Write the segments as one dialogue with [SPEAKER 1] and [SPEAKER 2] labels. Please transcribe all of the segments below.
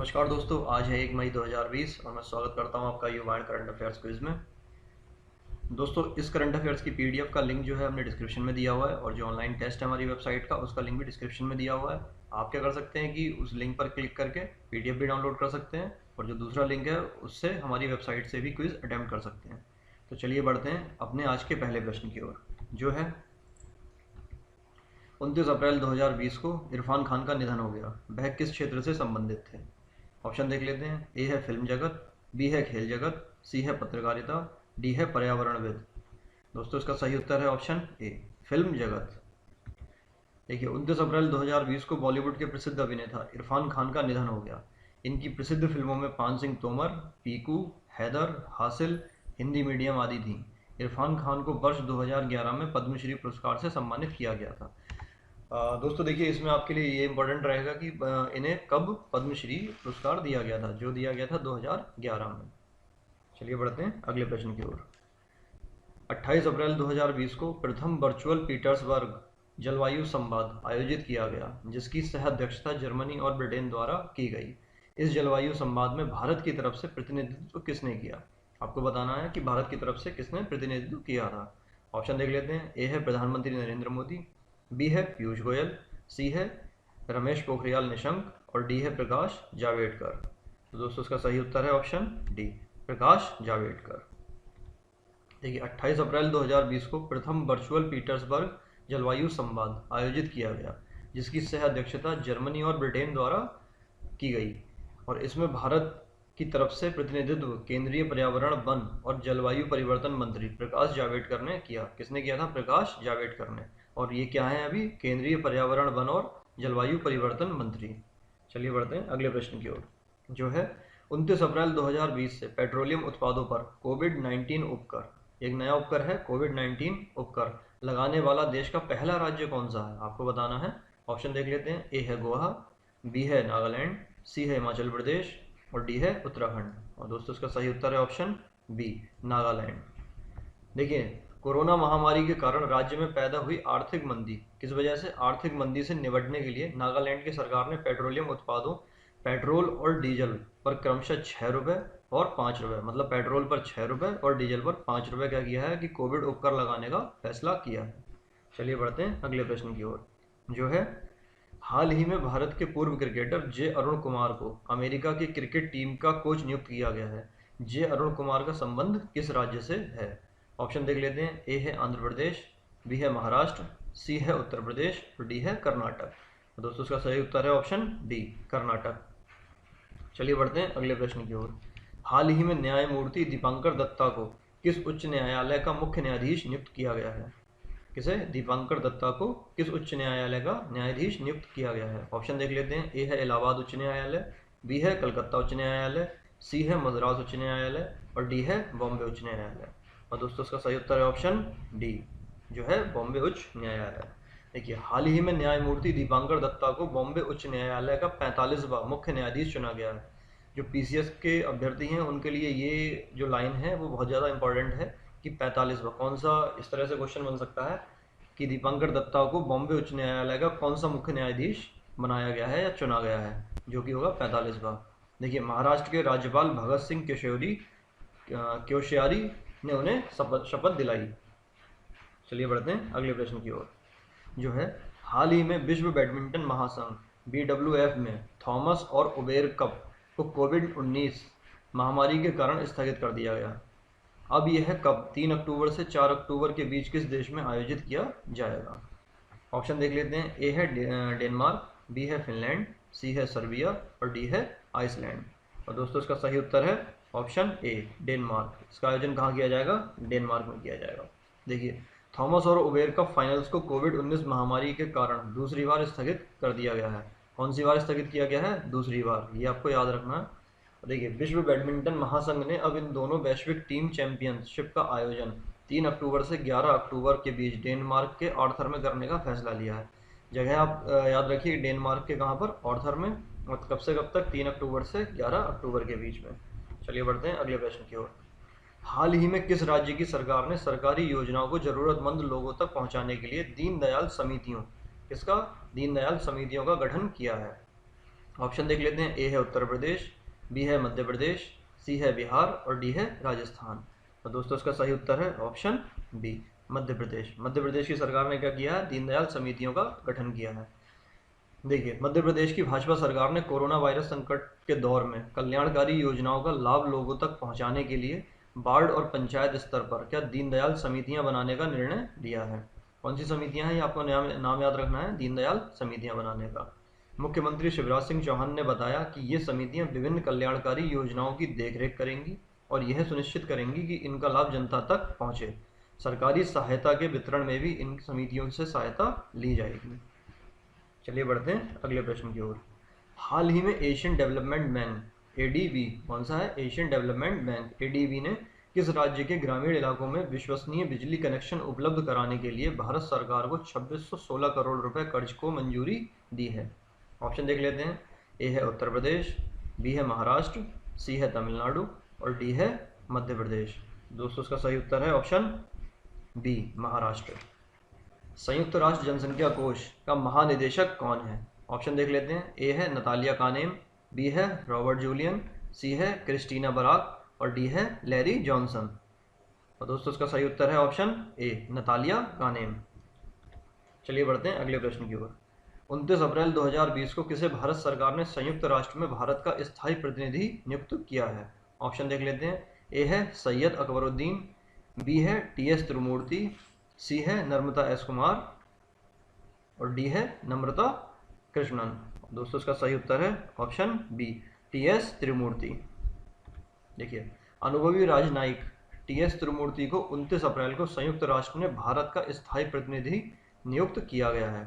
[SPEAKER 1] नमस्कार दोस्तों, आज है 1 मई 2020 और मैं स्वागत करता हूं आपका युवा एंड करंट अफेयर्स क्विज में। दोस्तों, इस करंट अफेयर्स की पीडीएफ का लिंक जो है हमने डिस्क्रिप्शन में दिया हुआ है और जो ऑनलाइन टेस्ट है हमारी वेबसाइट का उसका लिंक भी डिस्क्रिप्शन में दिया हुआ है। आप क्या कर सकते हैं कि उस लिंक पर क्लिक करके पीडीएफ भी डाउनलोड कर सकते हैं और जो दूसरा लिंक है उससे हमारी वेबसाइट से भी क्विज अटेम्प्ट कर सकते हैं। तो चलिए बढ़ते हैं अपने आज के पहले प्रश्न की ओर, जो है 29 अप्रैल 2020 को इरफान खान का निधन हो गया। वह किस क्षेत्र से संबंधित थे? ऑप्शन देख लेते हैं। ए है फिल्म जगत, बी है खेल जगत, सी है पत्रकारिता, डी है पर्यावरणविद। दोस्तों, इसका सही उत्तर है ऑप्शन ए, फिल्म जगत। देखिए, 29 अप्रैल 2020 को बॉलीवुड के प्रसिद्ध अभिनेता इरफान खान का निधन हो गया। इनकी प्रसिद्ध फिल्मों में पान सिंह तोमर, पीकू, हैदर, हासिल, हिंदी मीडियम आदि थीं। इरफान खान को वर्ष 2011 में पद्मश्री पुरस्कार से सम्मानित किया गया था। दोस्तों देखिए, इसमें आपके लिए ये इम्पोर्टेंट रहेगा कि इन्हें कब पद्मश्री पुरस्कार दिया गया था, जो दिया गया था 2011 में। चलिए बढ़ते हैं अगले प्रश्न की ओर। 28 अप्रैल 2020 को प्रथम वर्चुअल पीटर्सबर्ग जलवायु संवाद आयोजित किया गया, जिसकी सह अध्यक्षता जर्मनी और ब्रिटेन द्वारा की गई। इस जलवायु संवाद में भारत की तरफ से प्रतिनिधित्व किसने किया? आपको बताना है कि भारत की तरफ से किसने प्रतिनिधित्व किया था। ऑप्शन देख लेते हैं। ए है प्रधानमंत्री नरेंद्र मोदी, बी है पीयूष गोयल, सी है रमेश पोखरियाल निशंक और डी है प्रकाश जावड़ेकर। तो दोस्तों, इसका सही उत्तर है ऑप्शन डी, प्रकाश जावड़ेकर। देखिए, 28 अप्रैल 2020 को प्रथम वर्चुअल पीटर्सबर्ग जलवायु संवाद आयोजित किया गया, जिसकी सह अध्यक्षता जर्मनी और ब्रिटेन द्वारा की गई और इसमें भारत की तरफ से प्रतिनिधित्व केंद्रीय पर्यावरण, वन और जलवायु परिवर्तन मंत्री प्रकाश जावड़ेकर ने किया। किसने किया था? प्रकाश जावड़ेकर ने। और ये क्या है अभी? केंद्रीय पर्यावरण, वन और जलवायु परिवर्तन मंत्री। चलिए बढ़ते हैं अगले प्रश्न की ओर, जो है 29 अप्रैल 2020 से पेट्रोलियम उत्पादों पर कोविड-19 उपकर, एक नया उपकर है कोविड-19 उपकर, लगाने वाला देश का पहला राज्य कौन सा है? आपको बताना है। ऑप्शन देख लेते हैं। ए है गोवा, बी है नागालैंड, सी है हिमाचल प्रदेश और डी है उत्तराखंड। और दोस्तों, इसका सही उत्तर है ऑप्शन बी, नागालैंड। देखिए, कोरोना महामारी के कारण राज्य में पैदा हुई आर्थिक मंदी, किस वजह से? आर्थिक मंदी से निपटने के लिए नागालैंड की सरकार ने पेट्रोलियम उत्पादों, पेट्रोल और डीजल पर क्रमशः 6 रुपये और 5 रुपये, मतलब पेट्रोल पर 6 रुपये और डीजल पर 5 रुपये क्या किया है कि कोविड उपकर लगाने का फैसला किया है। चलिए बढ़ते हैं अगले प्रश्न की ओर, जो है हाल ही में भारत के पूर्व क्रिकेटर जे अरुण कुमार को अमेरिका की क्रिकेट टीम का कोच नियुक्त किया गया है। जे अरुण कुमार का संबंध किस राज्य से है? ऑप्शन देख लेते हैं। ए है आंध्र प्रदेश, बी है महाराष्ट्र, सी है उत्तर प्रदेश और डी है कर्नाटक। तो दोस्तों, इसका सही उत्तर है ऑप्शन डी, कर्नाटक। चलिए बढ़ते हैं अगले प्रश्न की ओर। हाल ही में न्यायमूर्ति दीपांकर दत्ता को किस उच्च न्यायालय का मुख्य न्यायाधीश नियुक्त किया गया है? किसे? दीपांकर दत्ता को किस उच्च न्यायालय का न्यायाधीश नियुक्त किया गया है? ऑप्शन देख लेते हैं। ए है इलाहाबाद उच्च न्यायालय, बी है कलकत्ता उच्च न्यायालय, सी है मद्रास उच्च न्यायालय और डी है बॉम्बे उच्च न्यायालय। और दोस्तों, इसका सही उत्तर है ऑप्शन डी, जो है बॉम्बे उच्च न्यायालय। देखिए, हाल ही में न्यायमूर्ति दीपांकर दत्ता को बॉम्बे उच्च न्यायालय का 45वां मुख्य न्यायाधीश चुना गया है। जो पीसीएस के अभ्यर्थी हैं उनके लिए ये जो लाइन है वो बहुत ज़्यादा इंपॉर्टेंट है कि 45वां कौन सा, इस तरह से क्वेश्चन बन सकता है कि दीपांकर दत्ता को बॉम्बे उच्च न्यायालय का कौन सा मुख्य न्यायाधीश बनाया गया है या चुना गया है, जो कि होगा 45वां। देखिए, महाराष्ट्र के राज्यपाल भगत सिंह कोश्यारी ने उन्हें शपथ दिलाई। चलिए बढ़ते हैं अगले प्रश्न की ओर, जो है हाल ही में विश्व बैडमिंटन महासंघ BWF में थॉमस और उबेर कप को कोविड-19 महामारी के कारण स्थगित कर दिया गया। अब यह कब 3 अक्टूबर से 4 अक्टूबर के बीच किस देश में आयोजित किया जाएगा? ऑप्शन देख लेते हैं। ए है डेनमार्क, बी है फिनलैंड, सी है सर्बिया और डी है आइसलैंड। और दोस्तों, इसका सही उत्तर है ऑप्शन ए, डेनमार्क। इसका आयोजन कहाँ किया जाएगा? डेनमार्क में किया जाएगा। देखिए, थॉमस और उबेर कप फाइनल्स को कोविड-19 महामारी के कारण दूसरी बार स्थगित कर दिया गया है। कौन सी बार स्थगित किया गया है? दूसरी बार, ये आपको याद रखना है। देखिए, विश्व बैडमिंटन महासंघ ने अब इन दोनों वैश्विक टीम चैंपियनशिप का आयोजन 3 अक्टूबर से 11 अक्टूबर के बीच डेनमार्क के ऑर्थर में करने का फैसला लिया है। जगह आप याद रखिए, डेनमार्क के कहाँ पर? ऑर्थर में। और कब से कब तक? 3 अक्टूबर से 11 अक्टूबर के बीच में। चलिए बढ़ते हैं अगले प्रश्न की ओर। हाल ही में किस राज्य की सरकार ने सरकारी योजनाओं को जरूरतमंद लोगों तक पहुंचाने के लिए दीनदयाल समितियों, किसका? दीनदयाल समितियों का गठन किया है। ऑप्शन देख लेते हैं। ए है उत्तर प्रदेश, बी है मध्य प्रदेश, सी है बिहार और डी है राजस्थान। तो दोस्तों इसका सही उत्तर है ऑप्शन बी, मध्य प्रदेश। मध्य प्रदेश की सरकार ने क्या किया है, दीनदयाल समितियों का गठन किया है। देखिए, मध्य प्रदेश की भाजपा सरकार ने कोरोना वायरस संकट के दौर में कल्याणकारी योजनाओं का लाभ लोगों तक पहुंचाने के लिए वार्ड और पंचायत स्तर पर क्या दीनदयाल समितियां बनाने का निर्णय लिया है। कौन सी समितियां हैं, ये आपको नाम याद रखना है, दीनदयाल समितियां बनाने का। मुख्यमंत्री शिवराज सिंह चौहान ने बताया कि ये समितियां विभिन्न कल्याणकारी योजनाओं की देखरेख करेंगी और यह सुनिश्चित करेंगी कि इनका लाभ जनता तक पहुंचे। सरकारी सहायता के वितरण में भी इन समितियों से सहायता ली जाएगी। चलिए बढ़ते हैं अगले प्रश्न की ओर। हाल ही में एशियन डेवलपमेंट बैंक एडीबी, कौन सा है, एशियन डेवलपमेंट बैंक एडीबी ने किस राज्य के ग्रामीण इलाकों में विश्वसनीय बिजली कनेक्शन उपलब्ध कराने के लिए भारत सरकार को 2616 करोड़ रुपए कर्ज को मंजूरी दी है। ऑप्शन देख लेते हैं। ए है उत्तर प्रदेश, बी है महाराष्ट्र, सी है तमिलनाडु और डी है मध्य प्रदेश। दोस्तों इसका सही उत्तर है ऑप्शन बी, महाराष्ट्र। संयुक्त राष्ट्र जनसंख्या कोष का महानिदेशक कौन है। ऑप्शन देख लेते हैं। ए है नतालिया कानेम, बी है रॉबर्ट जूलियन, सी है क्रिस्टीना बराक और डी है लैरी जॉनसन। और दोस्तों इसका सही उत्तर है ऑप्शन ए, नतालिया कानेम। चलिए बढ़ते हैं अगले प्रश्न की ओर। 29 अप्रैल 2020 को किसे भारत सरकार ने संयुक्त राष्ट्र में भारत का स्थायी प्रतिनिधि नियुक्त किया है। ऑप्शन देख लेते हैं। ए है सैयद अकबरुद्दीन, बी है टीएस त्रिमूर्ति, सी है नर्मदा एस कुमार और डी है नम्रता कृष्णन। दोस्तों इसका सही उत्तर है ऑप्शन बी, टीएस त्रिमूर्ति। देखिए, अनुभवी राजनयिक टीएस त्रिमूर्ति को 29 अप्रैल को संयुक्त राष्ट्र में भारत का स्थायी प्रतिनिधि नियुक्त किया गया है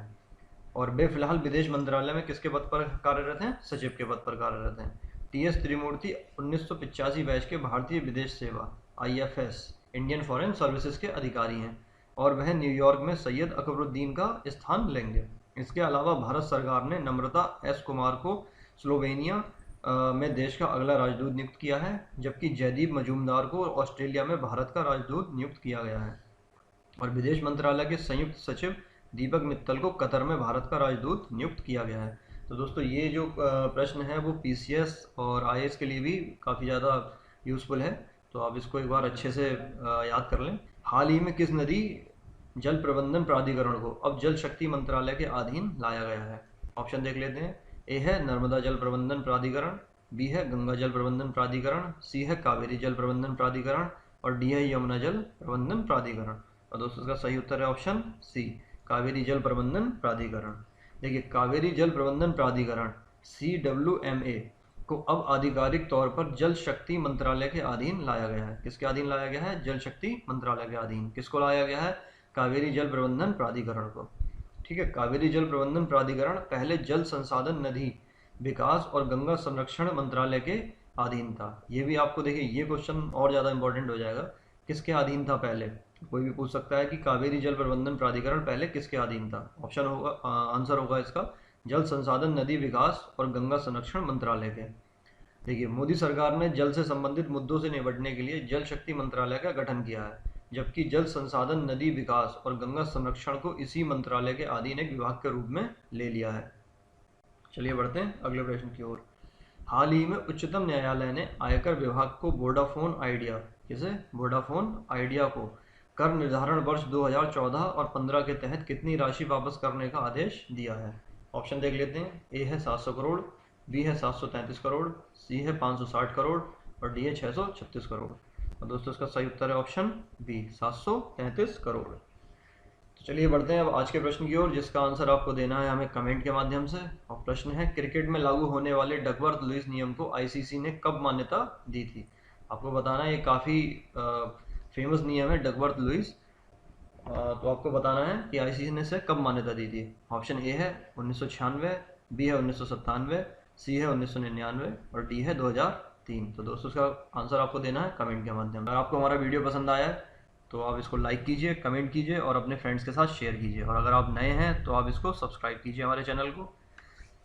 [SPEAKER 1] और वे फिलहाल विदेश मंत्रालय में किसके पद पर कार्यरत हैं, सचिव के पद पर कार्यरत हैं। टीएस त्रिमूर्ति 1985 बैच के भारतीय विदेश सेवा IFS इंडियन फॉरेन सर्विसेज के अधिकारी हैं और वह न्यूयॉर्क में सैयद अकबरुद्दीन का स्थान लेंगे। इसके अलावा भारत सरकार ने नम्रता एस कुमार को स्लोवेनिया में देश का अगला राजदूत नियुक्त किया है, जबकि जयदीप मजूमदार को ऑस्ट्रेलिया में भारत का राजदूत नियुक्त किया गया है और विदेश मंत्रालय के संयुक्त सचिव दीपक मित्तल को कतर में भारत का राजदूत नियुक्त किया गया है। तो दोस्तों ये जो प्रश्न है वो PCS और IAS के लिए भी काफ़ी ज़्यादा यूज़फुल है, तो आप इसको एक बार अच्छे से याद कर लें। हाल ही में किस नदी जल प्रबंधन प्राधिकरण को अब जल शक्ति मंत्रालय के अधीन लाया गया है। ऑप्शन देख लेते हैं। ए है नर्मदा जल प्रबंधन प्राधिकरण, बी है गंगा जल प्रबंधन प्राधिकरण, सी है कावेरी जल प्रबंधन प्राधिकरण और डी है यमुना जल प्रबंधन प्राधिकरण। और दोस्तों इसका सही उत्तर है ऑप्शन सी, कावेरी जल प्रबंधन प्राधिकरण। देखिए, कावेरी जल प्रबंधन प्राधिकरण CWMA को अब आधिकारिक तौर पर जल शक्ति मंत्रालय के अधीन लाया गया है। किसके अधीन लाया गया है, जल शक्ति मंत्रालय के अधीन। किसको लाया गया है, कावेरी जल प्रबंधन प्राधिकरण को। ठीक है, कावेरी जल प्रबंधन प्राधिकरण पहले जल संसाधन नदी विकास और गंगा संरक्षण मंत्रालय के अधीन था। ये भी आपको देखिए, ये क्वेश्चन और ज़्यादा इंपॉर्टेंट हो जाएगा, किसके अधीन था पहले। कोई भी पूछ सकता है कि कावेरी जल प्रबंधन प्राधिकरण पहले किसके अधीन था। ऑप्शन होगा, आंसर होगा इसका जल संसाधन नदी विकास और गंगा संरक्षण मंत्रालय के। देखिए, मोदी सरकार ने जल से संबंधित मुद्दों से निपटने के लिए जल शक्ति मंत्रालय का गठन किया है, जबकि जल संसाधन नदी विकास और गंगा संरक्षण को इसी मंत्रालय के अधीन एक विभाग के रूप में ले लिया है। चलिए बढ़ते हैं अगले प्रश्न की ओर। हाल ही में उच्चतम न्यायालय ने आयकर विभाग को वोडाफोन आइडिया, किसे, वोडाफोन आइडिया को कर निर्धारण वर्ष 2014 और 15 के तहत कितनी राशि वापस करने का आदेश दिया है। ऑप्शन देख लेते हैं। ए है 700 करोड़, बी है 733 करोड़, सी है 560 करोड़ और डी है 636 करोड़। और दोस्तों इसका सही उत्तर है ऑप्शन बी, 733 करोड़। तो चलिए बढ़ते हैं अब आज के प्रश्न की ओर, जिसका आंसर आपको देना है हमें कमेंट के माध्यम से। और प्रश्न है, क्रिकेट में लागू होने वाले डकवर्थ लुईस नियम को ICC ने कब मान्यता दी थी। आपको बताना है, ये काफ़ी फेमस नियम है डकवर्थ लुईस। तो आपको बताना है कि ICC ने इसे कब मान्यता दी थी। ऑप्शन ए है 1996, बी है 1997, सी है 1999 और डी है 2003। तो दोस्तों इसका आंसर आपको देना है कमेंट के माध्यम से। अगर आपको हमारा वीडियो पसंद आया है तो आप इसको लाइक कीजिए, कमेंट कीजिए और अपने फ्रेंड्स के साथ शेयर कीजिए। और अगर आप नए हैं तो आप इसको सब्सक्राइब कीजिए हमारे चैनल को।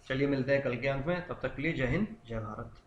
[SPEAKER 1] चलिए मिलते हैं कल के अंक में, तब तक के लिए जय हिंद, जय भारत।